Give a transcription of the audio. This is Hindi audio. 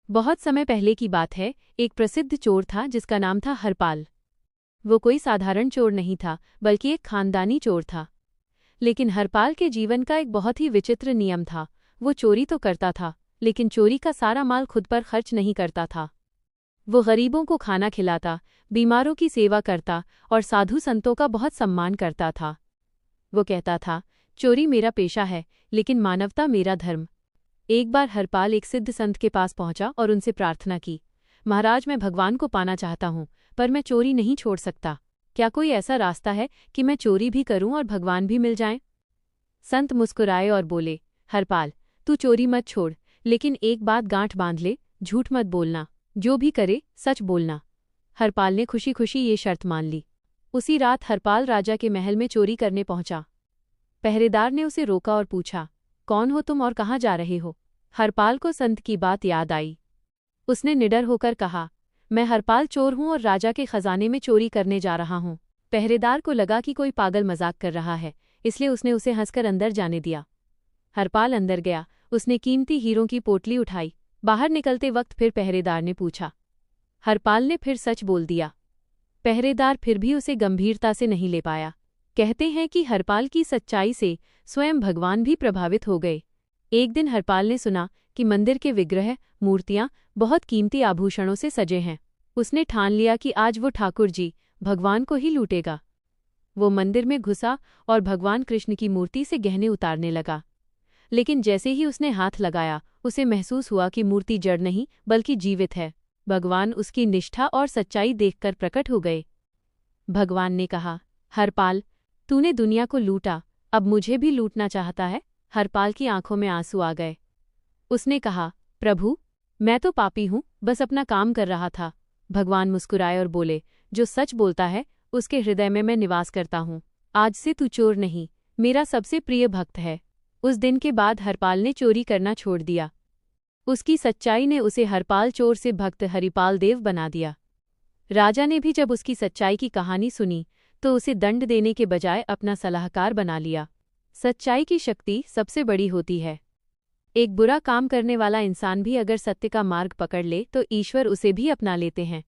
बहुत समय पहले की बात है, एक प्रसिद्ध चोर था जिसका नाम था हरपाल। वो कोई साधारण चोर नहीं था, बल्कि एक खानदानी चोर था। लेकिन हरपाल के जीवन का एक बहुत ही विचित्र नियम था। वो चोरी तो करता था, लेकिन चोरी का सारा माल खुद पर खर्च नहीं करता था। वो गरीबों को खाना खिलाता, बीमारों की सेवा करता और साधु संतों का बहुत सम्मान करता था। वो कहता था, चोरी मेरा पेशा है, लेकिन मानवता मेरा धर्म। एक बार हरपाल एक सिद्ध संत के पास पहुंचा और उनसे प्रार्थना की, महाराज, मैं भगवान को पाना चाहता हूं, पर मैं चोरी नहीं छोड़ सकता। क्या कोई ऐसा रास्ता है कि मैं चोरी भी करूं और भगवान भी मिल जाएं? संत मुस्कुराए और बोले, हरपाल, तू चोरी मत छोड़, लेकिन एक बात गांठ बांध ले, झूठ मत बोलना, जो भी करे सच बोलना। हरपाल ने खुशी खुशी ये शर्त मान ली। उसी रात हरपाल राजा के महल में चोरी करने पहुंचा। पहरेदार ने उसे रोका और पूछा, कौन हो तुम और कहाँ जा रहे हो? हरपाल को संत की बात याद आई। उसने निडर होकर कहा, मैं हरपाल चोर हूं और राजा के खजाने में चोरी करने जा रहा हूं। पहरेदार को लगा कि कोई पागल मजाक कर रहा है, इसलिए उसने उसे हंसकर अंदर जाने दिया। हरपाल अंदर गया, उसने कीमती हीरों की पोटली उठाई। बाहर निकलते वक्त फिर पहरेदार ने पूछा। हरपाल ने फिर सच बोल दिया। पहरेदार फिर भी उसे गंभीरता से नहीं ले पाया। कहते हैं कि हरपाल की सच्चाई से स्वयं भगवान भी प्रभावित हो गए। एक दिन हरपाल ने सुना कि मंदिर के विग्रह, मूर्तियां बहुत कीमती आभूषणों से सजे हैं। उसने ठान लिया कि आज वो ठाकुर जी, भगवान को ही लूटेगा। वो मंदिर में घुसा और भगवान कृष्ण की मूर्ति से गहने उतारने लगा। लेकिन जैसे ही उसने हाथ लगाया, उसे महसूस हुआ कि मूर्ति जड़ नहीं बल्कि जीवित है। भगवान उसकी निष्ठा और सच्चाई देखकर प्रकट हो गए। भगवान ने कहा, हरपाल, तूने दुनिया को लूटा, अब मुझे भी लूटना चाहता है? हरपाल की आंखों में आंसू आ गए। उसने कहा, प्रभु, मैं तो पापी हूं, बस अपना काम कर रहा था। भगवान मुस्कुराए और बोले, जो सच बोलता है उसके हृदय में मैं निवास करता हूं। आज से तू चोर नहीं, मेरा सबसे प्रिय भक्त है। उस दिन के बाद हरपाल ने चोरी करना छोड़ दिया। उसकी सच्चाई ने उसे हरपाल चोर से भक्त हरिपाल देव बना दिया। राजा ने भी जब उसकी सच्चाई की कहानी सुनी तो उसे दंड देने के बजाय अपना सलाहकार बना लिया। सच्चाई की शक्ति सबसे बड़ी होती है। एक बुरा काम करने वाला इंसान भी अगर सत्य का मार्ग पकड़ ले तो ईश्वर उसे भी अपना लेते हैं।